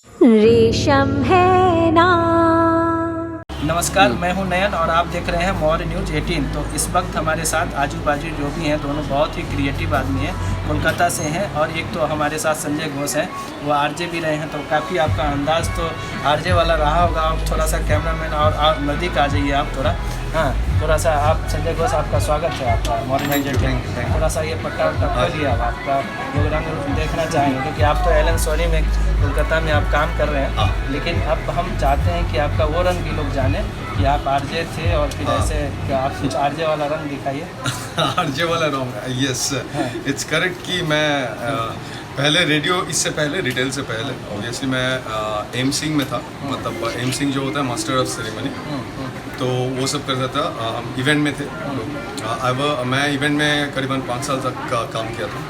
रेशम है ना। नमस्कार, मैं हूं नयन और आप देख रहे हैं मौर्य न्यूज़ 18। तो इस वक्त हमारे साथ आजू बाजू जो भी हैं दोनों बहुत ही क्रिएटिव आदमी हैं, कोलकाता से हैं। और एक तो हमारे साथ संजय घोष हैं, वो आरजे भी रहे हैं। तो काफ़ी आपका अंदाज़ तो आरजे वाला रहा होगा। आप थोड़ा सा कैमरामैन और नज़दीक आ जाइए आप थोड़ा। हाँ, थोड़ा सा आप संजय घोष, आपका स्वागत है आपका मौर्य न्यूज़ 18। थोड़ा सा ये पट्टा वट्टा खोलिए आप, आपका जो रंग देखना चाहेंगे, क्योंकि आप तो एलन सोनी में कोलकाता में आप काम कर रहे हैं। लेकिन अब हम चाहते हैं कि आपका वो रंग भी लोग जाने कि आप आरजे थे, और फिर ऐसे आप कुछ आरजे वाला रंग दिखाइए। आरजे वाला रंग, यस, इट्स करेक्ट कि मैं पहले रेडियो, इससे पहले रिटेल से पहले ऑब्वियसली मैं एम सिंह में था। मतलब एम सिंह जो होता है मास्टर ऑफ सेरेमनी, तो वो सब करता था। हम इवेंट में थे। मैं इवेंट में करीबन 5 साल तक काम किया था,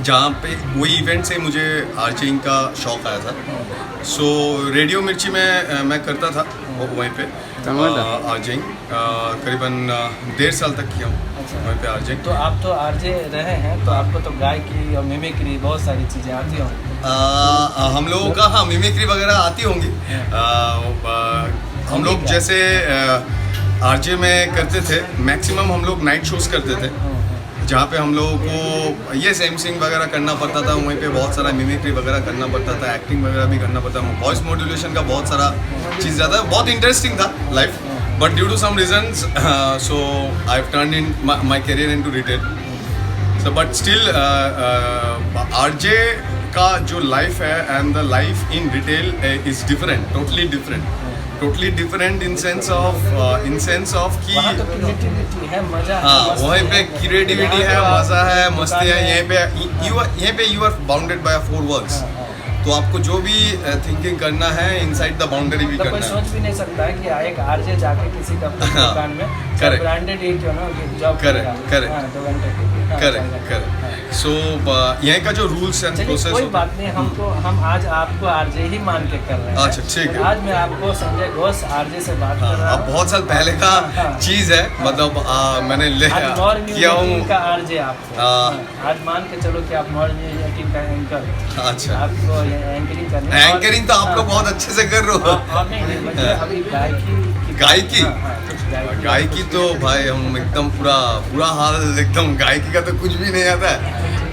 जहाँ पे वही इवेंट से मुझे आर्चिंग का शौक आया था। सो रेडियो मिर्ची में मैं करता था वहीं पे आर्चिंग। करीबन 1.5 साल तक किया हूँ वहीं पे आर्चिंग। तो आप तो आरजे रहे हैं, तो आपको तो गायकी और मिमिक्री बहुत सारी चीज़ें आती होंगी। हम लोगों का, हाँ, मिमिक्री वगैरह आती होंगी। हम लोग जैसे आरजे में करते थे, मैक्सिमम हम लोग नाइट शोज करते थे, जहाँ पे हम लोगों को ये सेम सिंग वगैरह करना पड़ता था। वहीं पे बहुत सारा मिमिक्री वगैरह करना पड़ता था, एक्टिंग वगैरह भी करना पड़ता था, वॉइस मॉड्यूलेशन का बहुत सारा चीज़ ज़्यादा। बहुत इंटरेस्टिंग था life, but due to some reasons so I have turn in my career into retail. So but still RJ का जो लाइफ है and the life in retail is different, totally different in sense of कि वहाँ तो creativity है, मजा है। हाँ, वहीं पे क्रिएटिविटी है, मजा है, मस्ती है। यहाँ पे you are bounded by 4 words. तो आपको जो भी थिंकिंग करना है इनसाइड द बाउंड्री भी करना कोई है। सोच भी नहीं सकता है कि एक आरजे जाके किसी का दुकान में correct, ब्रांडेड एक जो ना जॉब करेगा, करेक्ट 2 घंटे की। करेक्ट। सो यहाँ का जो रूल्स एंड प्रोसेस, कोई बात नहीं, हम आज आपको आरजे ही मान के कर रहे हैं। अच्छा, ठीक है। आज मैं आपको संजय घोष आरजे से बात कर रहा अब हूँ। बहुत साल पहले का चीज़ है। मतलब मैंने किया हूँ का आरजे आपको आज मान के चलो कि आप मॉर्निंग न्यूज़ 18 का एंकर। अच्छा, आपको एंकरिंग करनी है। एंकरिंग तो आप लोग बहुत अच्छे से कर रहे हो। अभी गायकी तो भाई हम एकदम पूरा हाल, एकदम गायकी का तो कुछ भी नहीं आता है।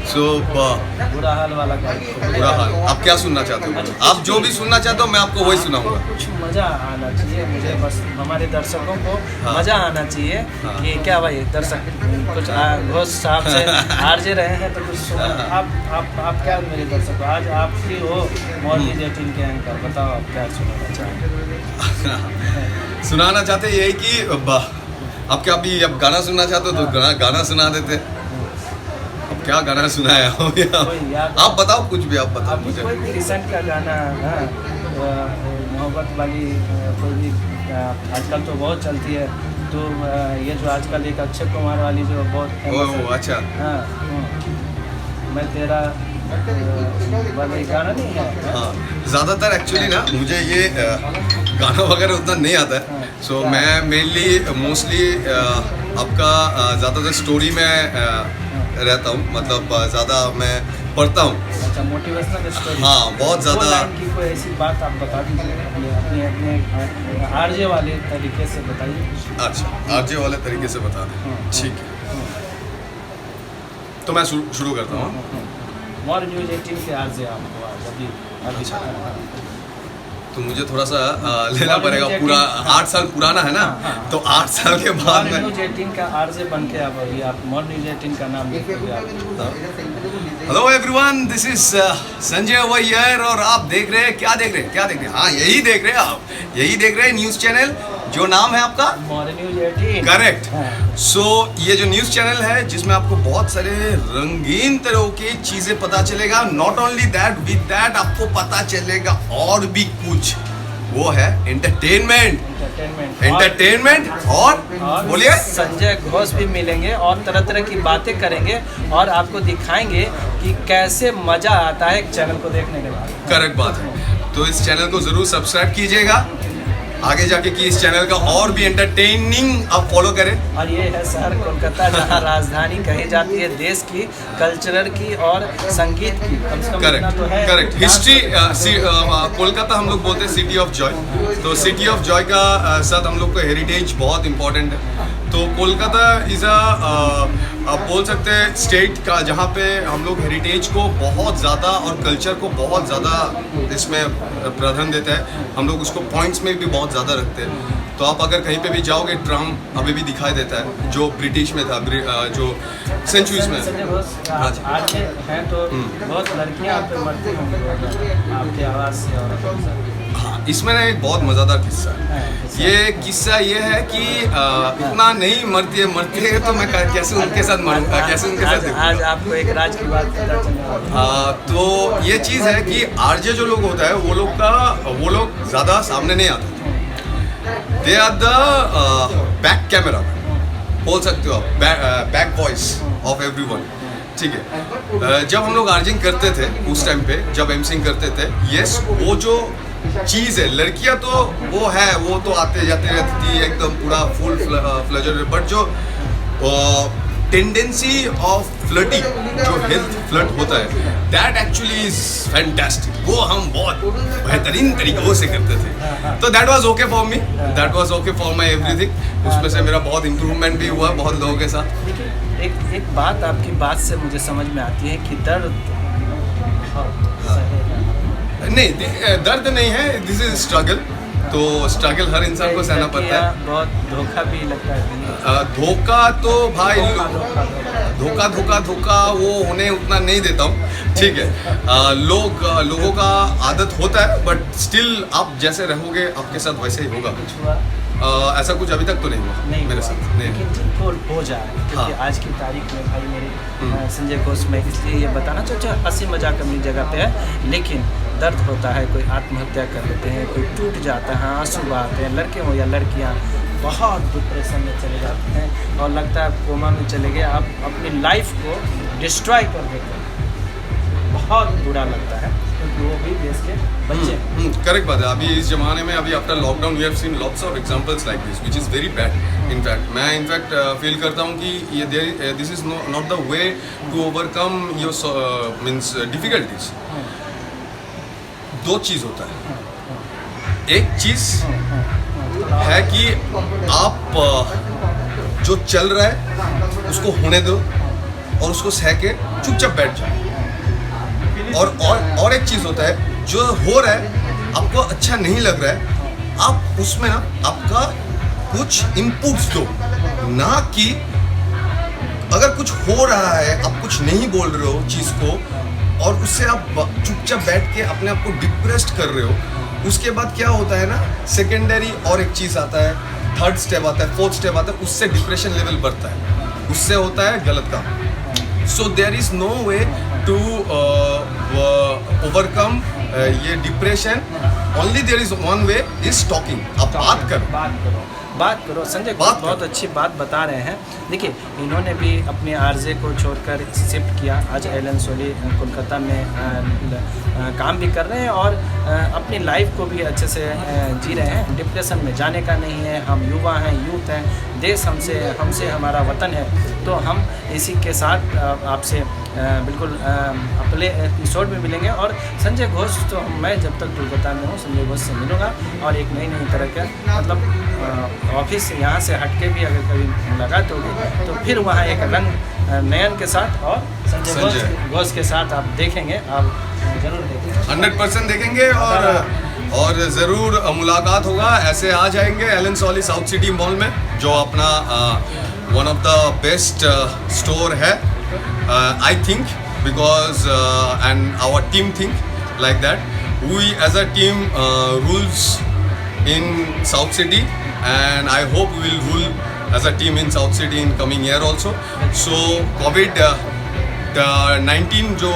सो बुरा हाल वाला बुरा हाल। आप क्या सुनना चाहते हो? आप जो भी सुनना चाहते हो मैं आपको वही सुनाऊंगा। कुछ मजा आना चाहिए मुझे, बस हमारे दर्शकों को मजा आना चाहिए। कि क्या भाई दर्शक कुछ घोष साहब से आरजे रहे हैं तो कुछ आप क्या मेरे दर्शक, आज आप ही हो मॉर्निंग 18 के एंकर, बताओ आप क्या सुनाना चाहेंगे? सुनाना चाहते यही कि आप क्या अभी अब गाना सुनना चाहते हो तो गाना सुना देते। अब क्या गाना सुनाया हो आप बताओ, कुछ भी आप बताओ मुझे। कोई भी रिसेंट का गाना, मोहब्बत वाली कोई भी आजकल तो बहुत चलती है। तो ये जो आजकल एक अक्षय कुमार वाली जो बहुत फेमस है। अच्छा, हाँ, मैं तेरा वाला गाना नहीं है। हाँ, ज़्यादातर एक्चुअली ना मुझे ये गाना वगैरह उतना नहीं आता है। सो मैं मेनली मोस्टली आपका ज़्यादातर स्टोरी में रहता हूँ। मतलब ज़्यादा मैं पढ़ता हूँ। अच्छा, मोटिवेशनल स्टोरी। हाँ, बहुत ज़्यादा। की कोई ऐसी बात आप बता दीजिए अपने आरजे वाले तरीके से बताइए। अच्छा, आरजे वाले तरीके से बता दें, ठीक है। तो मैं शुरू करता हूँ। मॉर्निंग न्यूज़ 18 के आरजे आपको अभी तो मुझे थोड़ा सा लेना पड़ेगा, पूरा 8 साल पुराना है ना। तो 8 साल के बाद में न्यूज़ 18 का आरजे बन के अभी आप मॉर्निंग न्यूज़ 18 का नाम hello everyone, this is Sanjay over here. और आप देख रहे हैं, क्या देख रहे हैं? हाँ, यही देख रहे हैं आप, यही देख रहे हैं न्यूज़ चैनल, जो नाम है आपका मॉर्निंग न्यूज़ 18। करेक्ट। सो ये जो न्यूज़ चैनल है जिसमें आपको बहुत सारे रंगीन तरह की चीज़ें पता चलेगा। Not only that, with that आपको पता चलेगा और भी कुछ, वो है एंटरटेनमेंट और बोलिए संजय घोष भी मिलेंगे और तरह तरह की बातें करेंगे और आपको दिखाएंगे कि कैसे मजा आता है एक चैनल को देखने के बाद। करेक्ट बात है। तो इस चैनल को जरूर सब्सक्राइब कीजिएगा आगे जाके कि इस चैनल का और भी एंटरटेनिंग आप फॉलो करें। और ये है शहर कोलकाता, जहाँ राजधानी कही जाती है देश की, कल्चरल की और संगीत की। कम से कम इतना तो है। करेक्ट हिस्ट्री कोलकाता हम लोग बोलते हैं सिटी ऑफ जॉय, तो सिटी ऑफ जॉय का साथ हम लोग को हेरिटेज बहुत इंपॉर्टेंट है। तो कोलकाता इज़ आप बोल सकते हैं स्टेट का जहाँ पे हम लोग हेरिटेज को बहुत ज़्यादा और कल्चर को बहुत ज़्यादा इसमें प्राधान्य देते हैं। हम लोग उसको पॉइंट्स में भी बहुत ज़्यादा रखते हैं। तो आप अगर कहीं पे भी जाओगे ट्राम अभी भी दिखाई देता है जो ब्रिटिश में था, जो सेंचुरीज में। हाँ जी। आज हैं तो बहुत लड़कियां आप पे मरती होंगी आपकी आवाज़ से और हाँ, इसमें ना एक बहुत मज़ेदार किस्सा है। ये किस्सा ये है कि इतना नहीं मरती है तो मैं कैसे उनके साथ मरूंगा, कैसे उनके साथ आज आपको एक राज की बात पता चला। तो ये चीज़ है कि आरजे जो लोग होता है वो लोग ज़्यादा सामने नहीं आते। They are the back camera, बोल सकते हो आप, बैक वॉइस ऑफ एवरीवन। ठीक है, जब हम लोग आर्जिंग करते थे उस टाइम पे, जब एमसिंग करते थे, यस वो जो चीज़ है, लड़कियां तो वो तो आते जाते रहती थी एकदम पूरा फुल फ्लेजर, बट जो टेंडेंसी ऑफ फ्लर्टिंग, जो हेल्थ फ्लर्ट होता है, दैट एक्चुअली इज फैंटास्टिक। वो हम बहुत बेहतरीन तरीकों से करते थे। तो that was okay for me, that was okay for my everything. उसमें से मेरा बहुत इम्प्रूवमेंट भी हुआ बहुत लोगों के साथ। एक बात आपकी बात से मुझे समझ में आती है कि दर्द नहीं, दर्द नहीं है, दिस इज स्ट्रगल। तो स्ट्रगल हर इंसान को सहना पड़ता है। बहुत धोखा भी लगता है। धोखा तो भाई धोखा वो उन्हें उतना नहीं देता हूँ, ठीक है। लोगों का आदत होता है, बट स्टिल आप जैसे रहोगे आपके साथ वैसे ही होगा। ऐसा कुछ अभी तक तो नहीं हुआ मेरे साथ। नहीं हो जाए, क्योंकि आज की तारीख में भाई मेरे संजय घोष में इसलिए ये बताना चाहता, हंसी मजाक अपनी जगह पे है, लेकिन दर्द होता है। कोई आत्महत्या कर लेते हैं, कोई टूट जाता है, आंसू बहाते हैं, लड़के हो या लड़कियां बहुत डिप्रेशन में चले जाते हैं और लगता है कोमा में चले गए, आप अपनी लाइफ को डिस्ट्रॉय कर देते हैं। बहुत बुरा लगता है, क्योंकि वो भी देश के बच्चे। करेक्ट बात है। अभी इस जमाने में, अभी after lockdown we have seen lots of examples like this which is very bad. In fact मैं फील करता हूँ कि ये this is not the way to overcome your means difficulties. दो चीज़ होता है। एक चीज़ है कि आप जो चल रहा है उसको होने दो और उसको सह के चुपचाप बैठ जाओ। और एक चीज़ होता है, जो हो रहा है आपको अच्छा नहीं लग रहा है, आप उसमें ना आपका कुछ इनपुट्स दो, ना कि अगर कुछ हो रहा है आप कुछ नहीं बोल रहे हो चीज़ को और उससे आप चुपचाप बैठ के अपने आप को डिप्रेस्ड कर रहे हो। उसके बाद क्या होता है ना, सेकेंडरी और एक चीज़ आता है, थर्ड स्टेप आता है, फोर्थ स्टेप आता है, उससे डिप्रेशन लेवल बढ़ता है, उससे होता है गलत काम। So there is no way to overcome ये depression. Only there is one way is talking. आप बात करो। संजय बहुत अच्छी बात बता रहे हैं। देखिए, इन्होंने भी अपने आरजे को छोड़कर शिफ्ट किया। आज एलन सोली कोलकाता में काम भी कर रहे हैं और अपनी लाइफ को भी अच्छे से जी रहे हैं। डिप्रेशन में जाने का नहीं है। हम युवा हैं, यूथ हैं, देश हमसे हमारा वतन है। तो हम इसी के साथ आपसे बिल्कुल अगले एपिसोड में मिलेंगे। और संजय घोष तो मैं जब तक कोलकाता में हूँ संजय घोष से मिलूँगा और एक नई तरह का मतलब ऑफिस यहाँ से हटके भी अगर कभी मुलाकात होगी तो फिर वहाँ एक रंग नयन के साथ और संजय घोष के साथ आप देखेंगे। आप जरूर देखेंगे, 100% देखेंगे और ज़रूर मुलाकात होगा। ऐसे आ जाएंगे एलन सोली साउथ सिटी मॉल में, जो अपना one of the best store है, I think, because and our team think like that. We as a team rules in South City, and I hope we will rule as a team in South City in coming year also. So COVID 19 जो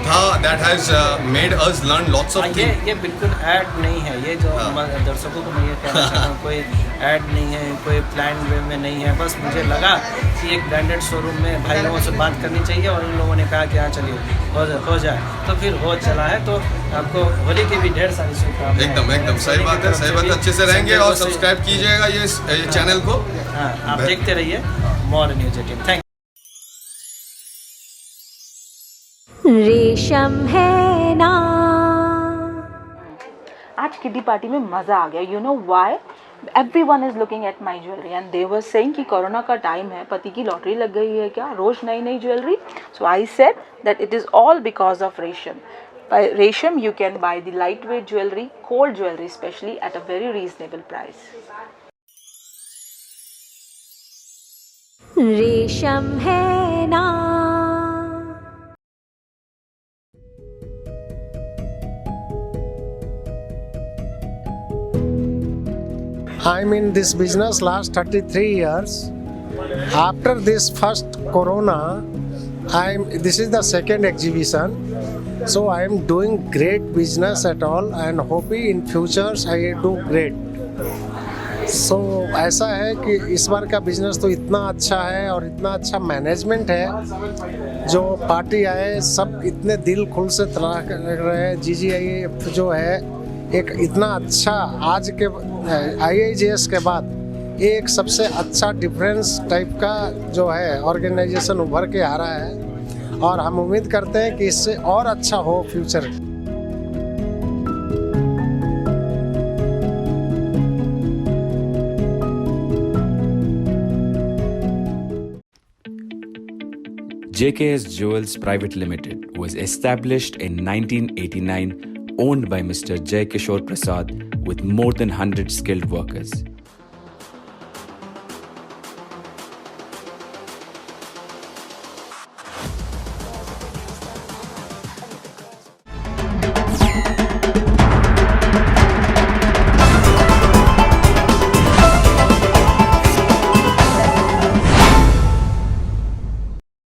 था that has made us learn lots of things. ये बिल्कुल add नहीं है, ये जो दर्शकों को मैं ये कहना चाहता हूँ, कोई ऐड नहीं है, कोई प्लान वे में नहीं है। बस मुझे लगा कि एक ब्रांडेड शोरूम में भाई लोगों से बात करनी चाहिए और इन लोगों ने कहा कि हाँ चलिए हो जाए, तो फिर हो चला है। तो आपको होली की भी ढेर सारी शुभकामनाएं। एकदम सही बात है, सही बात है। अच्छे से रहेंगे और सब्सक्राइब कीजिएगा ये चैनल को। हाँ, आप देखते रहिए मॉर न्यूज़ 18। थैंक रेशम है ना। आज किड्डी पार्टी में मज़ा आ गया। You know why? Everyone is looking at my jewellery and they were saying कि कोरोना का टाइम है, पति की लॉटरी लग गई है क्या, रोज नई नई jewellery. So I said that it is all because of रेशम. By Resham, you can buy the lightweight jewelry, gold jewelry especially, at a very reasonable price. रेशम है ना। I'm in this business last 33 years. After this first corona, this is the second exhibition. So I am doing great business at all and hoping in futures I do great. So ऐसा है कि इस बार का business तो इतना अच्छा है और इतना अच्छा मैनेजमेंट है, जो पार्टी आए सब इतने दिल खुल से तलाश कर रहे हैं। GGIF जो है एक इतना अच्छा आज के IIJS के बाद एक सबसे अच्छा डिफरेंस टाइप का जो है ऑर्गेनाइजेशन उभर के आ रहा है और हम उम्मीद करते हैं कि इससे और अच्छा हो future. JKS Jewels Private Limited was established in 1989, owned by Mr. Jay Kishore Prasad, with more than 100 skilled workers.